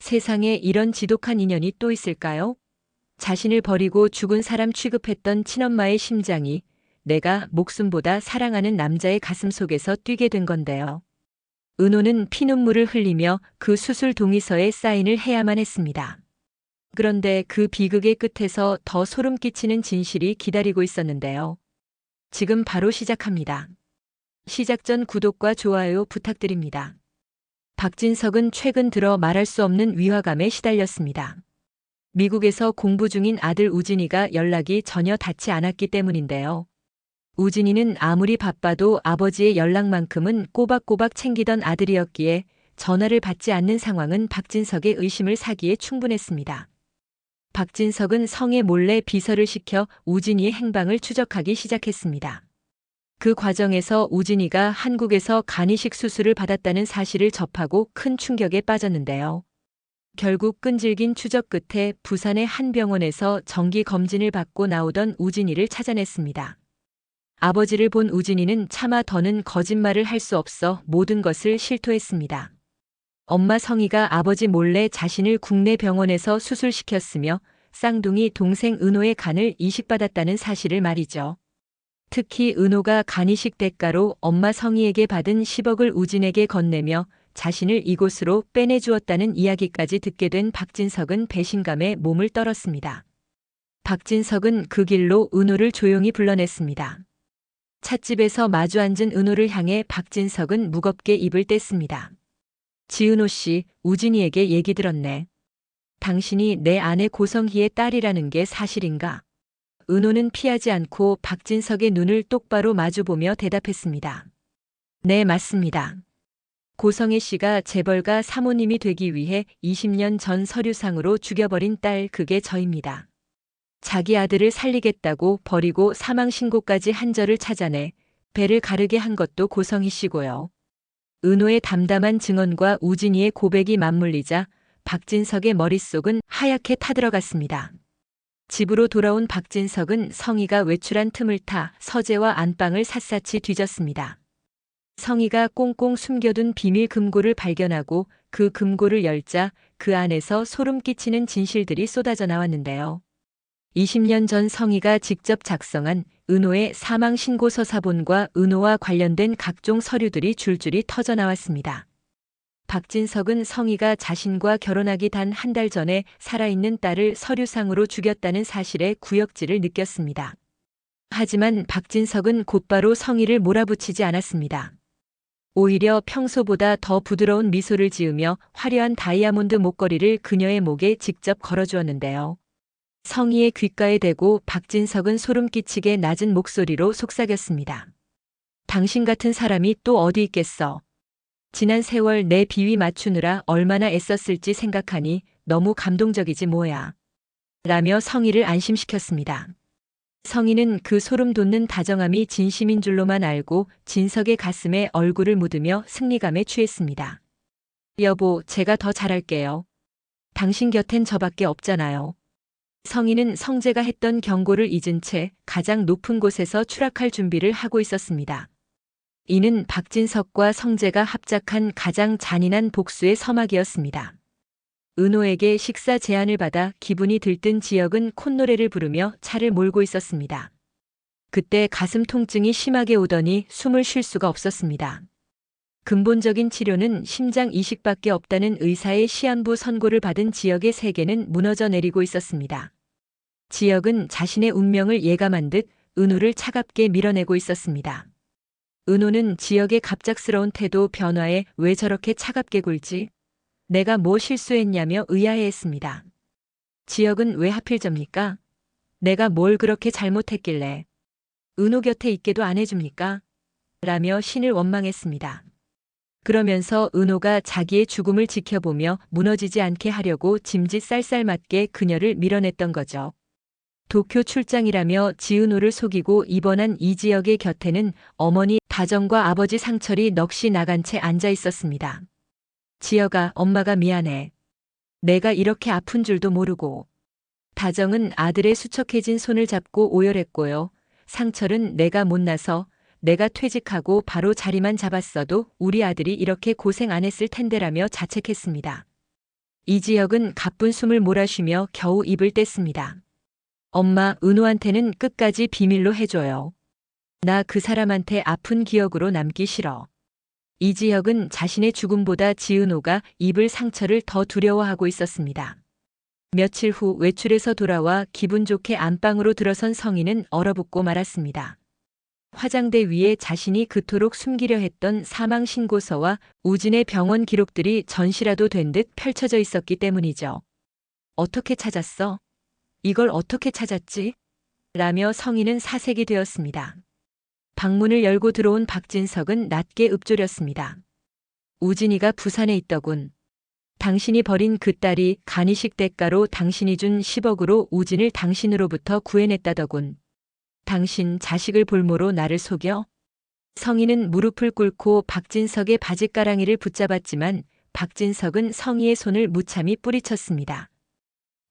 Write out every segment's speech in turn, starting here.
세상에 이런 지독한 인연이 또 있을까요? 자신을 버리고 죽은 사람 취급했던 친엄마의 심장이 내가 목숨보다 사랑하는 남자의 가슴 속에서 뛰게 된 건데요. 은호는 피눈물을 흘리며 그 수술 동의서에 사인을 해야만 했습니다. 그런데 그 비극의 끝에서 더 소름 끼치는 진실이 기다리고 있었는데요. 지금 바로 시작합니다. 시작 전 구독과 좋아요 부탁드립니다. 박진석은 최근 들어 말할 수 없는 위화감에 시달렸습니다. 미국에서 공부 중인 아들 우진이가 연락이 전혀 닿지 않았기 때문인데요. 우진이는 아무리 바빠도 아버지의 연락만큼은 꼬박꼬박 챙기던 아들이었기에 전화를 받지 않는 상황은 박진석의 의심을 사기에 충분했습니다. 박진석은 성에 몰래 비서를 시켜 우진이의 행방을 추적하기 시작했습니다. 그 과정에서 우진이가 한국에서 간이식 수술을 받았다는 사실을 접하고 큰 충격에 빠졌는데요. 결국 끈질긴 추적 끝에 부산의 한 병원에서 정기 검진을 받고 나오던 우진이를 찾아냈습니다. 아버지를 본 우진이는 차마 더는 거짓말을 할 수 없어 모든 것을 실토했습니다. 엄마 성희가 아버지 몰래 자신을 국내 병원에서 수술시켰으며 쌍둥이 동생 은호의 간을 이식받았다는 사실을 말이죠. 특히 은호가 간이식 대가로 엄마 성희에게 받은 10억을 우진에게 건네며 자신을 이곳으로 빼내주었다는 이야기까지 듣게 된 박진석은 배신감에 몸을 떨었습니다. 박진석은 그 길로 은호를 조용히 불러냈습니다. 찻집에서 마주 앉은 은호를 향해 박진석은 무겁게 입을 뗐습니다. 지은호 씨, 우진이에게 얘기 들었네. 당신이 내 아내 고성희의 딸이라는 게 사실인가? 은호는 피하지 않고 박진석의 눈을 똑바로 마주보며 대답했습니다. 네, 맞습니다. 고성희 씨가 재벌가 사모님이 되기 위해 20년 전 서류상으로 죽여버린 딸, 그게 저입니다. 자기 아들을 살리겠다고 버리고 사망신고까지 한 저를 찾아내 배를 가르게 한 것도 고성희 씨고요. 은호의 담담한 증언과 우진이의 고백이 맞물리자 박진석의 머릿속은 하얗게 타들어갔습니다. 집으로 돌아온 박진석은 성희가 외출한 틈을 타 서재와 안방을 샅샅이 뒤졌습니다. 성희가 꽁꽁 숨겨둔 비밀 금고를 발견하고 그 금고를 열자 그 안에서 소름 끼치는 진실들이 쏟아져 나왔는데요. 20년 전 성희가 직접 작성한 은호의 사망신고서 사본과 은호와 관련된 각종 서류들이 줄줄이 터져 나왔습니다. 박진석은 성희가 자신과 결혼하기 단 한 달 전에 살아있는 딸을 서류상으로 죽였다는 사실에 구역질을 느꼈습니다. 하지만 박진석은 곧바로 성희를 몰아붙이지 않았습니다. 오히려 평소보다 더 부드러운 미소를 지으며 화려한 다이아몬드 목걸이를 그녀의 목에 직접 걸어주었는데요. 성희의 귓가에 대고 박진석은 소름 끼치게 낮은 목소리로 속삭였습니다. 당신 같은 사람이 또 어디 있겠어. 지난 세월 내 비위 맞추느라 얼마나 애썼을지 생각하니 너무 감동적이지 뭐야. 라며 성희를 안심시켰습니다. 성희는 그 소름 돋는 다정함이 진심인 줄로만 알고 진석의 가슴에 얼굴을 묻으며 승리감에 취했습니다. 여보, 제가 더 잘할게요. 당신 곁엔 저밖에 없잖아요. 성희는 성재가 했던 경고를 잊은 채 가장 높은 곳에서 추락할 준비를 하고 있었습니다. 이는 박진석과 성재가 합작한 가장 잔인한 복수의 서막이었습니다. 은호에게 식사 제안을 받아 기분이 들뜬 지혁은 콧노래를 부르며 차를 몰고 있었습니다. 그때 가슴 통증이 심하게 오더니 숨을 쉴 수가 없었습니다. 근본적인 치료는 심장 이식밖에 없다는 의사의 시한부 선고를 받은 지혁의 세계는 무너져 내리고 있었습니다. 지혁은 자신의 운명을 예감한 듯 은호를 차갑게 밀어내고 있었습니다. 은호는 지혁의 갑작스러운 태도 변화에 왜 저렇게 차갑게 굴지? 내가 뭐 실수했냐며 의아해했습니다. 지혁은 왜 하필 접니까? 내가 뭘 그렇게 잘못했길래? 은호 곁에 있게도 안 해줍니까? 라며 신을 원망했습니다. 그러면서 은호가 자기의 죽음을 지켜보며 무너지지 않게 하려고 짐짓 쌀쌀맞게 그녀를 밀어냈던 거죠. 도쿄 출장이라며 지은호를 속이고 입원한 이지혁의 곁에는 어머니 다정과 아버지 상철이 넋이 나간 채 앉아 있었습니다. 지혁아, 엄마가 미안해. 내가 이렇게 아픈 줄도 모르고. 다정은 아들의 수척해진 손을 잡고 오열했고요. 상철은 내가 못나서 내가 퇴직하고 바로 자리만 잡았어도 우리 아들이 이렇게 고생 안 했을 텐데라며 자책했습니다. 이지혁은 가쁜 숨을 몰아쉬며 겨우 입을 뗐습니다. 엄마, 은호한테는 끝까지 비밀로 해줘요. 나 그 사람한테 아픈 기억으로 남기 싫어. 이지혁은 자신의 죽음보다 지은호가 입을 상처를 더 두려워하고 있었습니다. 며칠 후 외출해서 돌아와 기분 좋게 안방으로 들어선 성희는 얼어붙고 말았습니다. 화장대 위에 자신이 그토록 숨기려 했던 사망 신고서와 우진의 병원 기록들이 전시라도 된 듯 펼쳐져 있었기 때문이죠. 어떻게 찾았어? 이걸 어떻게 찾았지? 라며 성희는 사색이 되었습니다. 방문을 열고 들어온 박진석은 낮게 읊조렸습니다. 우진이가 부산에 있더군. 당신이 버린 그 딸이 간이식 대가로 당신이 준 10억으로 우진을 당신으로부터 구해냈다더군. 당신 자식을 볼모로 나를 속여? 성희는 무릎을 꿇고 박진석의 바짓가랑이를 붙잡았지만 박진석은 성희의 손을 무참히 뿌리쳤습니다.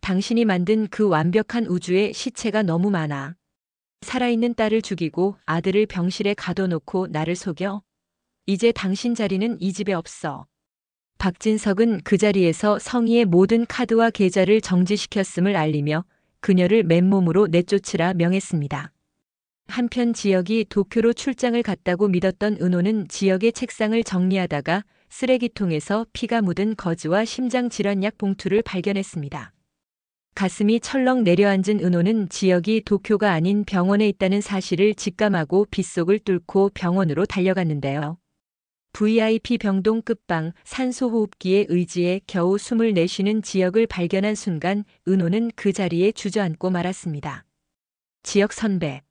당신이 만든 그 완벽한 우주에 시체가 너무 많아. 살아있는 딸을 죽이고 아들을 병실에 가둬놓고 나를 속여? 이제 당신 자리는 이 집에 없어. 박진석은 그 자리에서 성희의 모든 카드와 계좌를 정지시켰음을 알리며 그녀를 맨몸으로 내쫓으라 명했습니다. 한편 지혁이 도쿄로 출장을 갔다고 믿었던 은호는 지혁의 책상을 정리하다가 쓰레기통에서 피가 묻은 거즈와 심장질환약 봉투를 발견했습니다. 가슴이 철렁 내려앉은 은호는 지혁이 도쿄가 아닌 병원에 있다는 사실을 직감하고 빗속을 뚫고 병원으로 달려갔는데요. VIP 병동 끝방 산소호흡기에 의지해 겨우 숨을 내쉬는 지혁을 발견한 순간 은호는 그 자리에 주저앉고 말았습니다. 지혁 선배.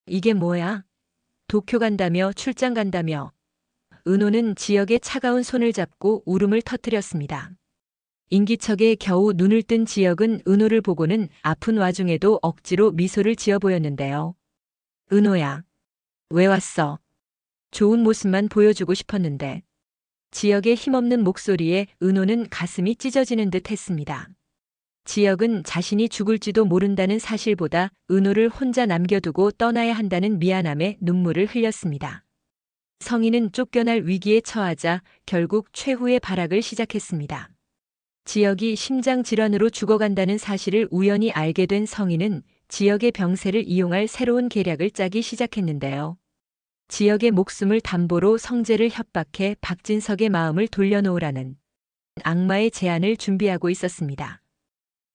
이게 뭐야? 도쿄 간다며 출장 간다며. 은호는 지혁의 차가운 손을 잡고 울음을 터뜨렸습니다. 인기척에 겨우 눈을 뜬 지혁은 은호를 보고는 아픈 와중에도 억지로 미소를 지어 보였는데요. 은호야. 왜 왔어? 좋은 모습만 보여주고 싶었는데. 지혁의 힘없는 목소리에 은호는 가슴이 찢어지는 듯 했습니다. 지혁은 자신이 죽을지도 모른다는 사실보다 은호를 혼자 남겨두고 떠나야 한다는 미안함에 눈물을 흘렸습니다. 성희는 쫓겨날 위기에 처하자 결국 최후의 발악을 시작했습니다. 지혁이 심장질환으로 죽어간다는 사실을 우연히 알게 된 성희는 지혁의 병세를 이용할 새로운 계략을 짜기 시작했는데요. 지혁의 목숨을 담보로 성재를 협박해 박진석의 마음을 돌려놓으라는 악마의 제안을 준비하고 있었습니다.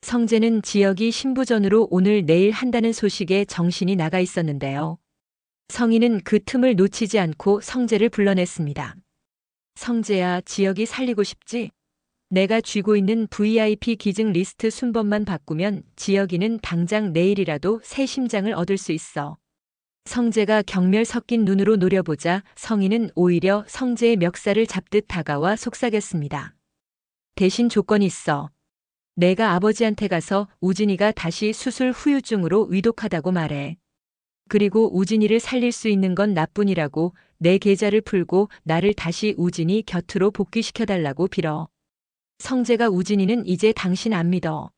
성재는 지혁이 신부전으로 오늘 내일 한다는 소식에 정신이 나가 있었는데요. 성희는 그 틈을 놓치지 않고 성재를 불러냈습니다. 성재야, 지혁이 살리고 싶지? 내가 쥐고 있는 VIP 기증 리스트 순번만 바꾸면 지혁이는 당장 내일이라도 새 심장을 얻을 수 있어. 성재가 경멸 섞인 눈으로 노려보자 성희는 오히려 성재의 멱살을 잡듯 다가와 속삭였습니다. 대신 조건이 있어. 내가 아버지한테 가서 우진이가 다시 수술 후유증으로 위독하다고 말해. 그리고 우진이를 살릴 수 있는 건 나뿐이라고 내 계좌를 풀고 나를 다시 우진이 곁으로 복귀시켜달라고 빌어. 성재가 우진이는 이제 당신 안 믿어.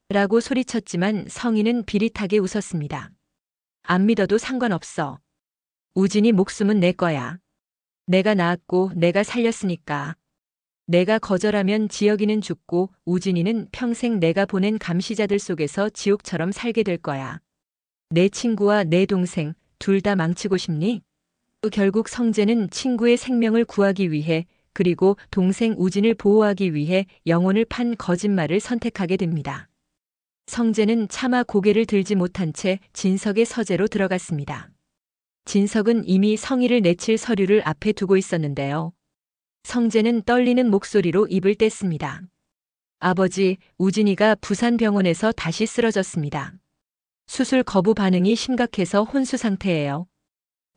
라고 소리쳤지만 성희는 비릿하게 웃었습니다. 안 믿어도 상관없어. 우진이 목숨은 내 거야. 내가 낳았고 내가 살렸으니까. 내가 거절하면 지혁이는 죽고 우진이는 평생 내가 보낸 감시자들 속에서 지옥처럼 살게 될 거야. 내 친구와 내 동생 둘 다 망치고 싶니? 결국 성재는 친구의 생명을 구하기 위해 그리고 동생 우진을 보호하기 위해 영혼을 판 거짓말을 선택하게 됩니다. 성재는 차마 고개를 들지 못한 채 진석의 서재로 들어갔습니다. 진석은 이미 성희를 내칠 서류를 앞에 두고 있었는데요. 성재는 떨리는 목소리로 입을 뗐습니다. 아버지, 우진이가 부산병원에서 다시 쓰러졌습니다. 수술 거부 반응이 심각해서 혼수 상태예요.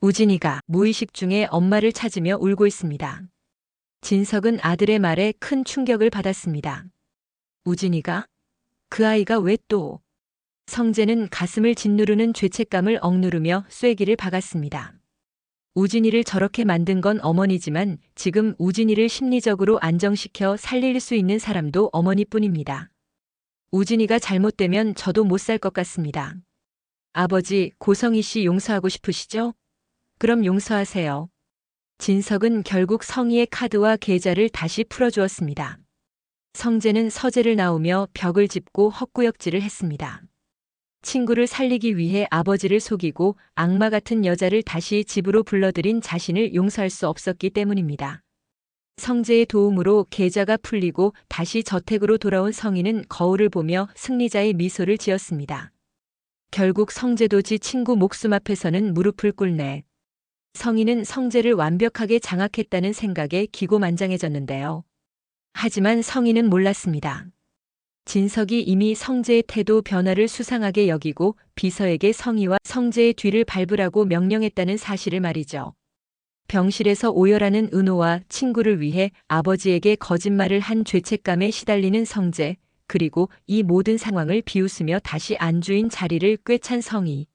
우진이가 무의식 중에 엄마를 찾으며 울고 있습니다. 진석은 아들의 말에 큰 충격을 받았습니다. 우진이가? 그 아이가 왜 또? 성재는 가슴을 짓누르는 죄책감을 억누르며 쐐기를 박았습니다. 우진이를 저렇게 만든 건 어머니지만 지금 우진이를 심리적으로 안정시켜 살릴 수 있는 사람도 어머니뿐입니다. 우진이가 잘못되면 저도 못 살 것 같습니다. 아버지, 고성희 씨 용서하고 싶으시죠? 그럼 용서하세요. 진석은 결국 성희의 카드와 계좌를 다시 풀어주었습니다. 성재는 서재를 나오며 벽을 짚고 헛구역질을 했습니다. 친구를 살리기 위해 아버지를 속이고 악마 같은 여자를 다시 집으로 불러들인 자신을 용서할 수 없었기 때문입니다. 성재의 도움으로 계좌가 풀리고 다시 저택으로 돌아온 성인은 거울을 보며 승리자의 미소를 지었습니다. 결국 성재도지 친구 목숨 앞에서는 무릎을 꿇네. 성인은 성재를 완벽하게 장악했다는 생각에 기고만장해졌는데요. 하지만 성인은 몰랐습니다. 진석이 이미 성재의 태도 변화를 수상하게 여기고 비서에게 성희와 성재의 뒤를 밟으라고 명령했다는 사실을 말이죠. 병실에서 오열하는 은호와 친구를 위해 아버지에게 거짓말을 한 죄책감에 시달리는 성재, 그리고 이 모든 상황을 비웃으며 다시 안주인 자리를 꿰찬 성희.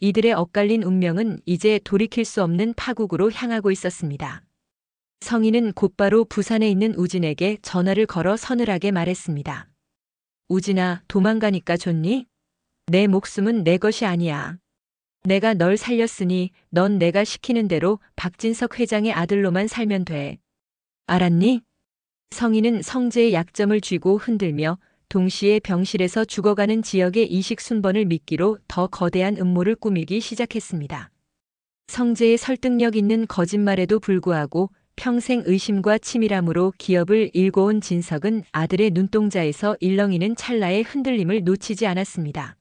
이들의 엇갈린 운명은 이제 돌이킬 수 없는 파국으로 향하고 있었습니다. 성희는 곧바로 부산에 있는 우진에게 전화를 걸어 서늘하게 말했습니다. 우진아, 도망가니까 좋니? 내 목숨은 내 것이 아니야. 내가 널 살렸으니 넌 내가 시키는 대로 박진석 회장의 아들로만 살면 돼. 알았니? 성희는 성재의 약점을 쥐고 흔들며 동시에 병실에서 죽어가는 지역의 이식 순번을 미끼로 더 거대한 음모를 꾸미기 시작했습니다. 성재의 설득력 있는 거짓말에도 불구하고 평생 의심과 치밀함으로 기업을 일궈온 진석은 아들의 눈동자에서 일렁이는 찰나의 흔들림을 놓치지 않았습니다.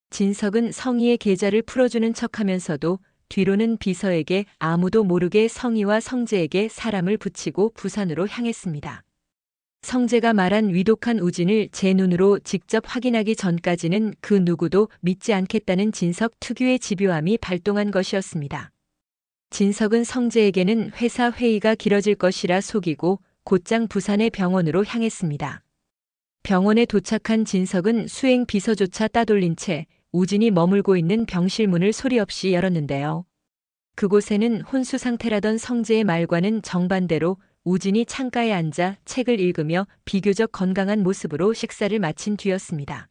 진석은 성희의 계좌를 풀어주는 척하면서도 뒤로는 비서에게 아무도 모르게 성희와 성재에게 사람을 붙이고 부산으로 향했습니다. 성재가 말한 위독한 우진을 제 눈으로 직접 확인하기 전까지는 그 누구도 믿지 않겠다는 진석 특유의 집요함이 발동한 것이었습니다. 진석은 성재에게는 회사 회의가 길어질 것이라 속이고 곧장 부산의 병원으로 향했습니다. 병원에 도착한 진석은 수행 비서조차 따돌린 채 우진이 머물고 있는 병실 문을 소리 없이 열었는데요. 그곳에는 혼수 상태라던 성재의 말과는 정반대로 우진이 창가에 앉아 책을 읽으며 비교적 건강한 모습으로 식사를 마친 뒤였습니다.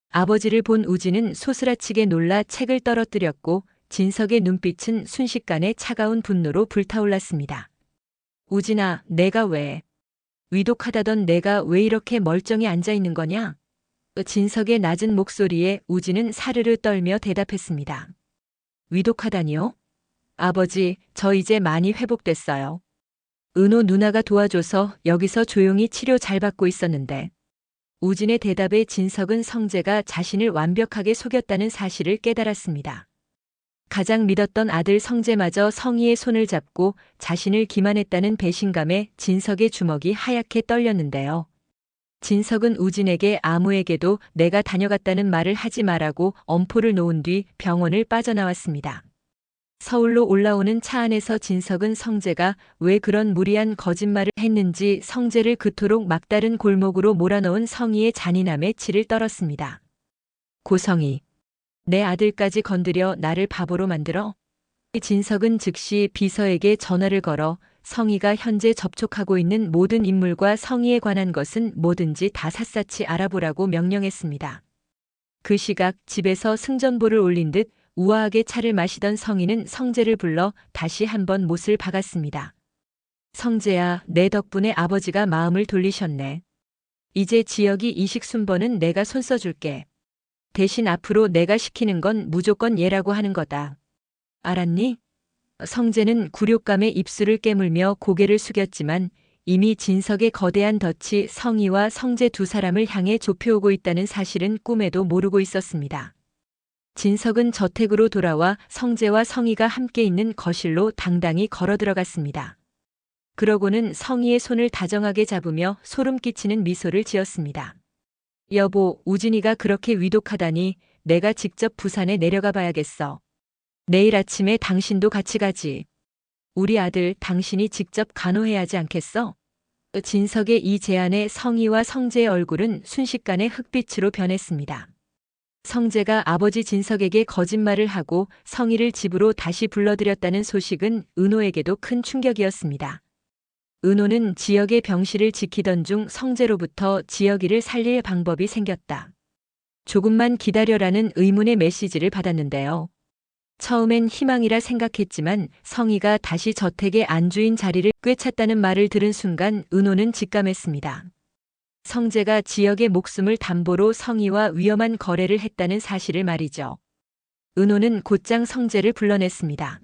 아버지를 본 우진은 소스라치게 놀라 책을 떨어뜨렸고 진석의 눈빛은 순식간에 차가운 분노로 불타올랐습니다. 우진아, 내가 왜? 위독하다던 내가 왜 이렇게 멀쩡히 앉아 있는 거냐? 진석의 낮은 목소리에 우진은 사르르 떨며 대답했습니다. 위독하다니요? 아버지, 저 이제 많이 회복됐어요. 은호 누나가 도와줘서 여기서 조용히 치료 잘 받고 있었는데. 우진의 대답에 진석은 성재가 자신을 완벽하게 속였다는 사실을 깨달았습니다. 가장 믿었던 아들 성재마저 성희의 손을 잡고 자신을 기만했다는 배신감에 진석의 주먹이 하얗게 떨렸는데요. 진석은 우진에게 아무에게도 내가 다녀갔다는 말을 하지 말라고 엄포를 놓은 뒤 병원을 빠져나왔습니다. 서울로 올라오는 차 안에서 진석은 성재가 왜 그런 무리한 거짓말을 했는지 성재를 그토록 막다른 골목으로 몰아넣은 성희의 잔인함에 치를 떨었습니다. 고성희. 내 아들까지 건드려 나를 바보로 만들어? 진석은 즉시 비서에게 전화를 걸어 성희가 현재 접촉하고 있는 모든 인물과 성희에 관한 것은 뭐든지 다 샅샅이 알아보라고 명령했습니다. 그 시각 집에서 승전보를 올린 듯 우아하게 차를 마시던 성희는 성재를 불러 다시 한번 못을 박았습니다. 성재야, 내 덕분에 아버지가 마음을 돌리셨네. 이제 지역이 이식 순번은 내가 손 써줄게. 대신 앞으로 내가 시키는 건 무조건 예라고 하는 거다. 알았니? 성재는 굴욕감에 입술을 깨물며 고개를 숙였지만 이미 진석의 거대한 덫이 성희와 성재 두 사람을 향해 좁혀오고 있다는 사실은 꿈에도 모르고 있었습니다. 진석은 저택으로 돌아와 성재와 성희가 함께 있는 거실로 당당히 걸어 들어갔습니다. 그러고는 성희의 손을 다정하게 잡으며 소름 끼치는 미소를 지었습니다. 여보, 우진이가 그렇게 위독하다니 내가 직접 부산에 내려가 봐야겠어. 내일 아침에 당신도 같이 가지. 우리 아들 당신이 직접 간호해야 하지 않겠어? 진석의 이 제안에 성희와 성재의 얼굴은 순식간에 흑빛으로 변했습니다. 성재가 아버지 진석에게 거짓말을 하고 성희를 집으로 다시 불러들였다는 소식은 은호에게도 큰 충격이었습니다. 은호는 지역의 병실을 지키던 중 성재로부터 지역이를 살릴 방법이 생겼다. 조금만 기다려라는 의문의 메시지를 받았는데요. 처음엔 희망이라 생각했지만 성희가 다시 저택의 안주인 자리를 꿰찼다는 말을 들은 순간 은호는 직감했습니다. 성재가 지역의 목숨을 담보로 성희와 위험한 거래를 했다는 사실을 말이죠. 은호는 곧장 성재를 불러냈습니다.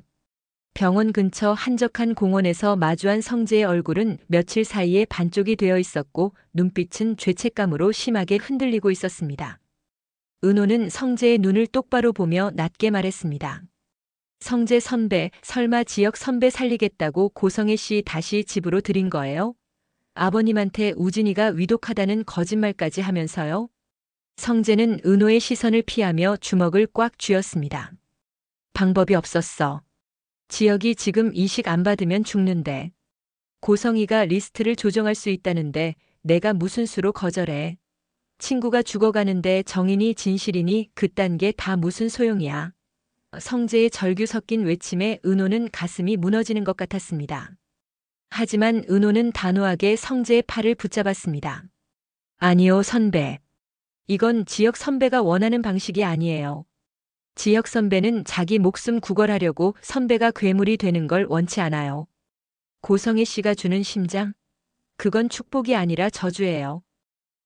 병원 근처 한적한 공원에서 마주한 성재의 얼굴은 며칠 사이에 반쪽이 되어 있었고 눈빛은 죄책감으로 심하게 흔들리고 있었습니다. 은호는 성재의 눈을 똑바로 보며 낮게 말했습니다. 성재 선배, 설마 지역 선배 살리겠다고 고성애 씨 다시 집으로 들인 거예요? 아버님한테 우진이가 위독하다는 거짓말까지 하면서요? 성재는 은호의 시선을 피하며 주먹을 꽉 쥐었습니다. 방법이 없었어. 지역이 지금 이식 안 받으면 죽는데. 고성이가 리스트를 조정할 수 있다는데 내가 무슨 수로 거절해. 친구가 죽어가는데 정인이 진실이니 그딴 게 다 무슨 소용이야. 성재의 절규 섞인 외침에 은호는 가슴이 무너지는 것 같았습니다. 하지만 은호는 단호하게 성재의 팔을 붙잡았습니다. 아니요, 선배. 이건 지역 선배가 원하는 방식이 아니에요. 지역 선배는 자기 목숨 구걸하려고 선배가 괴물이 되는 걸 원치 않아요. 고성애 씨가 주는 심장? 그건 축복이 아니라 저주예요.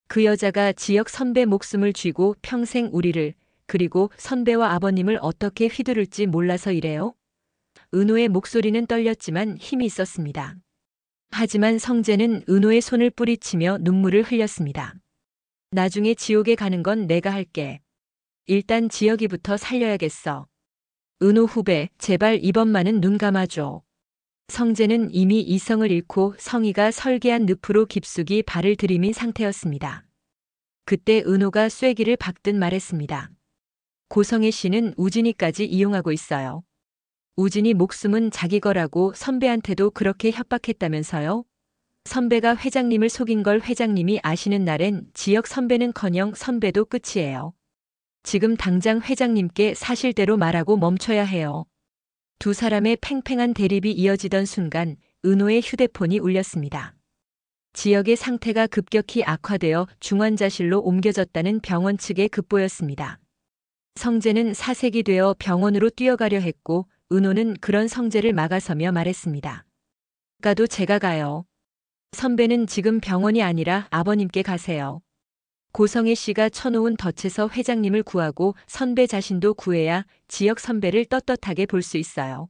그 여자가 지역 선배 목숨을 쥐고 평생 우리를, 그리고 선배와 아버님을 어떻게 휘두를지 몰라서 이래요? 은호의 목소리는 떨렸지만 힘이 있었습니다. 하지만 성재는 은호의 손을 뿌리치며 눈물을 흘렸습니다. 나중에 지옥에 가는 건 내가 할게. 일단 지역이부터 살려야겠어. 은호 후배, 제발 이번만은 눈 감아줘. 성재는 이미 이성을 잃고 성희가 설계한 늪으로 깊숙이 발을 들이민 상태였습니다. 그때 은호가 쐐기를 박듯 말했습니다. 고성애 씨는 우진이까지 이용하고 있어요. 우진이 목숨은 자기 거라고 선배한테도 그렇게 협박했다면서요? 선배가 회장님을 속인 걸 회장님이 아시는 날엔 지역 선배는커녕 선배도 끝이에요. 지금 당장 회장님께 사실대로 말하고 멈춰야 해요. 두 사람의 팽팽한 대립이 이어지던 순간 은호의 휴대폰이 울렸습니다. 지역의 상태가 급격히 악화되어 중환자실로 옮겨졌다는 병원 측의 급보였습니다. 성재는 사색이 되어 병원으로 뛰어가려 했고 은호는 그런 성재를 막아서며 말했습니다. 가도 제가 가요. 선배는 지금 병원이 아니라 아버님께 가세요. 고성애 씨가 쳐놓은 덫에서 회장님을 구하고 선배 자신도 구해야 지역 선배를 떳떳하게 볼 수 있어요.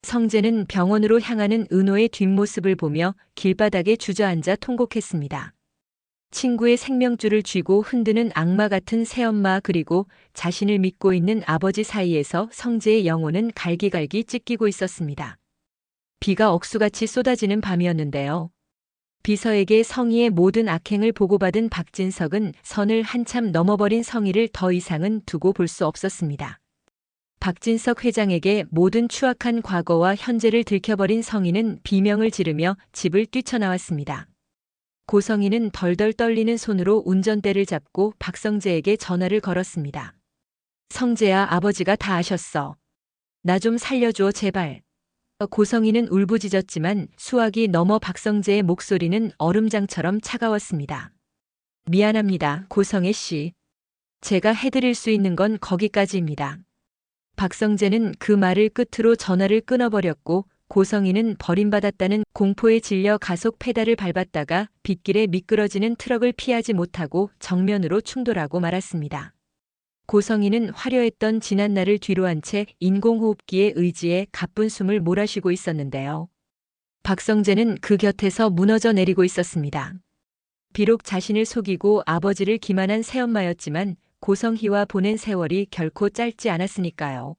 성재는 병원으로 향하는 은호의 뒷모습을 보며 길바닥에 주저앉아 통곡했습니다. 친구의 생명줄을 쥐고 흔드는 악마 같은 새엄마 그리고 자신을 믿고 있는 아버지 사이에서 성재의 영혼은 갈기갈기 찢기고 있었습니다. 비가 억수같이 쏟아지는 밤이었는데요. 비서에게 성희의 모든 악행을 보고받은 박진석은 선을 한참 넘어버린 성희를 더 이상은 두고 볼 수 없었습니다. 박진석 회장에게 모든 추악한 과거와 현재를 들켜버린 성희는 비명을 지르며 집을 뛰쳐나왔습니다. 고성희는 덜덜 떨리는 손으로 운전대를 잡고 박성재에게 전화를 걸었습니다. 성재야, 아버지가 다 아셨어. 나 좀 살려줘, 제발. 고성희는 울부짖었지만 수화기 넘어 박성재의 목소리는 얼음장처럼 차가웠습니다. 미안합니다, 고성애 씨. 제가 해드릴 수 있는 건 거기까지입니다. 박성재는 그 말을 끝으로 전화를 끊어버렸고 고성희는 버림받았다는 공포에 질려 가속 페달을 밟았다가 빗길에 미끄러지는 트럭을 피하지 못하고 정면으로 충돌하고 말았습니다. 고성희는 화려했던 지난날을 뒤로한 채 인공호흡기에 의지해 가쁜 숨을 몰아쉬고 있었는데요. 박성재는 그 곁에서 무너져 내리고 있었습니다. 비록 자신을 속이고 아버지를 기만한 새엄마였지만 고성희와 보낸 세월이 결코 짧지 않았으니까요.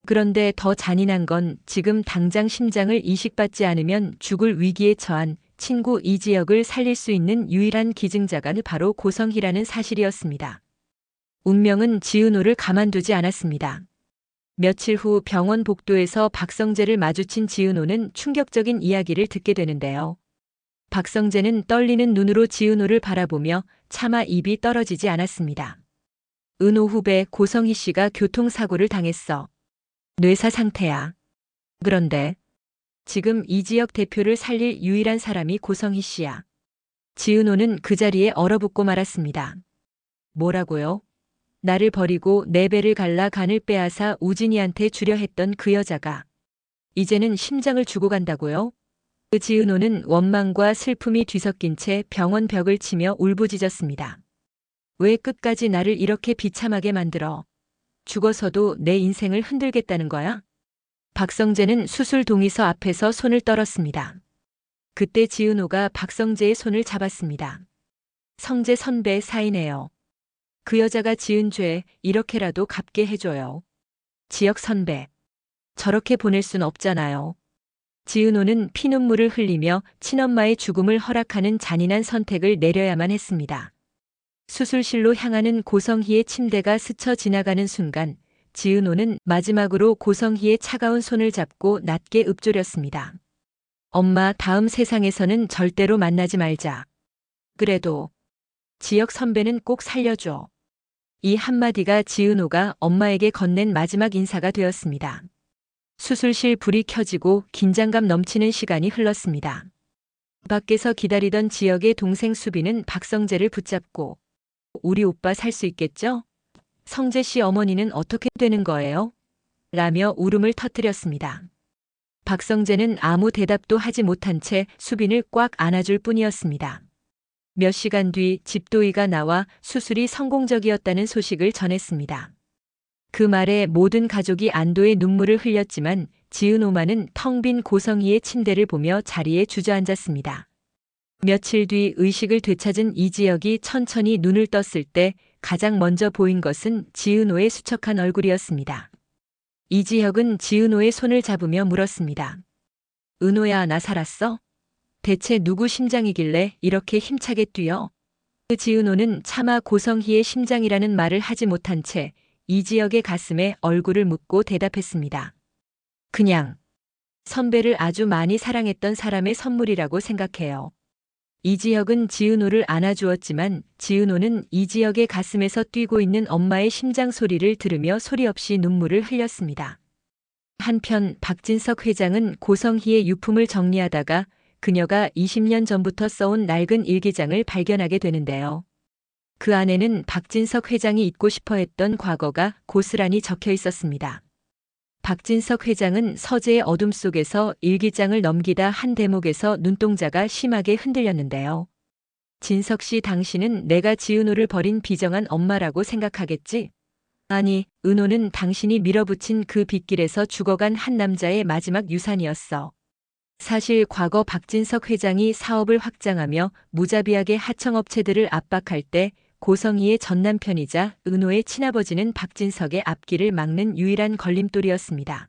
그런데 더 잔인한 건 지금 당장 심장을 이식받지 않으면 죽을 위기에 처한 친구 이지혁을 살릴 수 있는 유일한 기증자가 바로 고성희라는 사실이었습니다. 운명은 지은호를 가만두지 않았습니다. 며칠 후 병원 복도에서 박성재를 마주친 지은호는 충격적인 이야기를 듣게 되는데요. 박성재는 떨리는 눈으로 지은호를 바라보며 차마 입이 떨어지지 않았습니다. 은호 후배 고성희 씨가 교통사고를 당했어. 뇌사 상태야. 그런데 지금 이지혁 대표를 살릴 유일한 사람이 고성희 씨야. 지은호는 그 자리에 얼어붙고 말았습니다. 뭐라고요? 나를 버리고 내 배를 갈라 간을 빼앗아 우진이한테 주려 했던 그 여자가 이제는 심장을 주고 간다고요? 그 지은호는 원망과 슬픔이 뒤섞인 채 병원 벽을 치며 울부짖었습니다. 왜 끝까지 나를 이렇게 비참하게 만들어? 죽어서도 내 인생을 흔들겠다는 거야? 박성재는 수술 동의서 앞에서 손을 떨었습니다. 그때 지은호가 박성재의 손을 잡았습니다. 성재 선배 사인해요. 그 여자가 지은 죄 이렇게라도 갚게 해줘요. 지혁 선배. 저렇게 보낼 순 없잖아요. 지은호는 피눈물을 흘리며 친엄마의 죽음을 허락하는 잔인한 선택을 내려야만 했습니다. 수술실로 향하는 고성희의 침대가 스쳐 지나가는 순간 지은호는 마지막으로 고성희의 차가운 손을 잡고 낮게 읊조렸습니다. 엄마, 다음 세상에서는 절대로 만나지 말자. 그래도 지혁 선배는 꼭 살려줘. 이 한마디가 지은호가 엄마에게 건넨 마지막 인사가 되었습니다. 수술실 불이 켜지고 긴장감 넘치는 시간이 흘렀습니다. 밖에서 기다리던 지혁의 동생 수빈은 박성재를 붙잡고 우리 오빠 살 수 있겠죠? 성재 씨 어머니는 어떻게 되는 거예요? 라며 울음을 터뜨렸습니다. 박성재는 아무 대답도 하지 못한 채 수빈을 꽉 안아줄 뿐이었습니다. 몇 시간 뒤 집도의가 나와 수술이 성공적이었다는 소식을 전했습니다. 그 말에 모든 가족이 안도의 눈물을 흘렸지만 지은호만은 텅 빈 고성희의 침대를 보며 자리에 주저앉았습니다. 며칠 뒤 의식을 되찾은 이지혁이 천천히 눈을 떴을 때 가장 먼저 보인 것은 지은호의 수척한 얼굴이었습니다. 이지혁은 지은호의 손을 잡으며 물었습니다. 은호야, 나 살았어? 대체 누구 심장이길래 이렇게 힘차게 뛰어? 그 지은호는 차마 고성희의 심장이라는 말을 하지 못한 채 이지혁의 가슴에 얼굴을 묻고 대답했습니다. 그냥 선배를 아주 많이 사랑했던 사람의 선물이라고 생각해요. 이지혁은 지은호를 안아주었지만 지은호는 이지혁의 가슴에서 뛰고 있는 엄마의 심장 소리를 들으며 소리 없이 눈물을 흘렸습니다. 한편 박진석 회장은 고성희의 유품을 정리하다가 그녀가 20년 전부터 써온 낡은 일기장을 발견하게 되는데요. 그 안에는 박진석 회장이 잊고 싶어 했던 과거가 고스란히 적혀 있었습니다. 박진석 회장은 서재의 어둠 속에서 일기장을 넘기다 한 대목에서 눈동자가 심하게 흔들렸는데요. 진석 씨, 당신은 내가 지은호를 버린 비정한 엄마라고 생각하겠지? 아니, 은호는 당신이 밀어붙인 그 빗길에서 죽어간 한 남자의 마지막 유산이었어. 사실 과거 박진석 회장이 사업을 확장하며 무자비하게 하청업체들을 압박할 때 고성희의 전남편이자 은호의 친아버지는 박진석의 앞길을 막는 유일한 걸림돌이었습니다.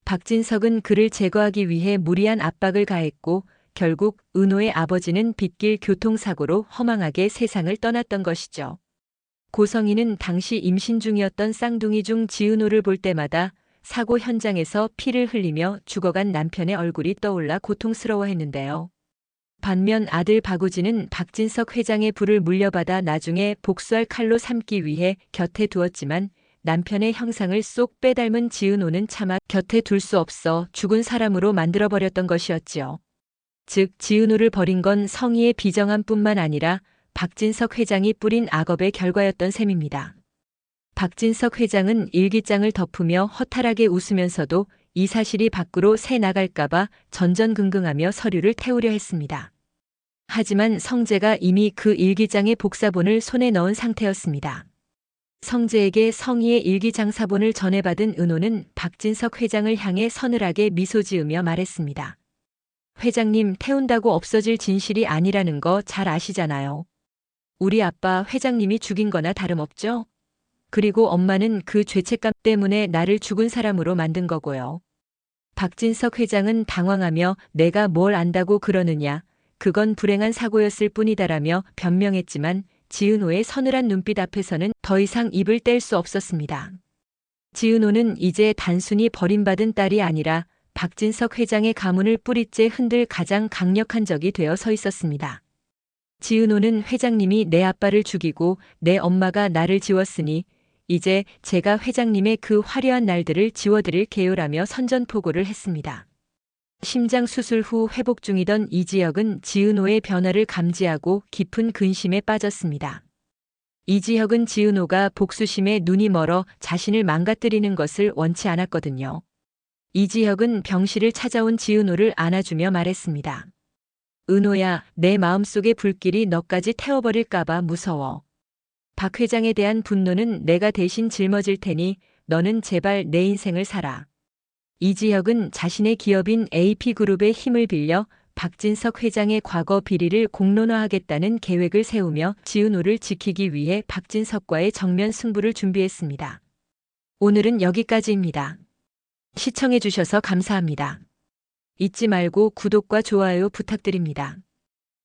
박진석은 그를 제거하기 위해 무리한 압박을 가했고 결국 은호의 아버지는 빗길 교통사고로 허망하게 세상을 떠났던 것이죠. 고성희는 당시 임신 중이었던 쌍둥이 중 지은호를 볼 때마다 사고 현장에서 피를 흘리며 죽어간 남편의 얼굴이 떠올라 고통스러워했는데요. 반면 아들 박우진은 박진석 회장의 부를 물려받아 나중에 복수할 칼로 삼기 위해 곁에 두었지만 남편의 형상을 쏙 빼닮은 지은호는 차마 곁에 둘 수 없어 죽은 사람으로 만들어버렸던 것이었지요. 즉 지은호를 버린 건 성희의 비정함뿐만 아니라 박진석 회장이 뿌린 악업의 결과였던 셈입니다. 박진석 회장은 일기장을 덮으며 허탈하게 웃으면서도 이 사실이 밖으로 새 나갈까봐 전전긍긍하며 서류를 태우려 했습니다. 하지만 성재가 이미 그 일기장의 복사본을 손에 넣은 상태였습니다. 성재에게 성희의 일기장사본을 전해받은 은호는 박진석 회장을 향해 서늘하게 미소 지으며 말했습니다. 회장님, 태운다고 없어질 진실이 아니라는 거 잘 아시잖아요. 우리 아빠 회장님이 죽인 거나 다름없죠? 그리고 엄마는 그 죄책감 때문에 나를 죽은 사람으로 만든 거고요. 박진석 회장은 당황하며 내가 뭘 안다고 그러느냐, 그건 불행한 사고였을 뿐이다라며 변명했지만 지은호의 서늘한 눈빛 앞에서는 더 이상 입을 뗄 수 없었습니다. 지은호는 이제 단순히 버림받은 딸이 아니라 박진석 회장의 가문을 뿌리째 흔들 가장 강력한 적이 되어 서 있었습니다. 지은호는 회장님이 내 아빠를 죽이고 내 엄마가 나를 지웠으니 이제 제가 회장님의 그 화려한 날들을 지워드릴게요라며 선전포고를 했습니다. 심장 수술 후 회복 중이던 이지혁은 지은호의 변화를 감지하고 깊은 근심에 빠졌습니다. 이지혁은 지은호가 복수심에 눈이 멀어 자신을 망가뜨리는 것을 원치 않았거든요. 이지혁은 병실을 찾아온 지은호를 안아주며 말했습니다. 은호야, 내 마음속의 불길이 너까지 태워버릴까봐 무서워. 박 회장에 대한 분노는 내가 대신 짊어질 테니 너는 제발 내 인생을 살아. 이지혁은 자신의 기업인 AP그룹의 힘을 빌려 박진석 회장의 과거 비리를 공론화하겠다는 계획을 세우며 지은호를 지키기 위해 박진석과의 정면 승부를 준비했습니다. 오늘은 여기까지입니다. 시청해주셔서 감사합니다. 잊지 말고 구독과 좋아요 부탁드립니다.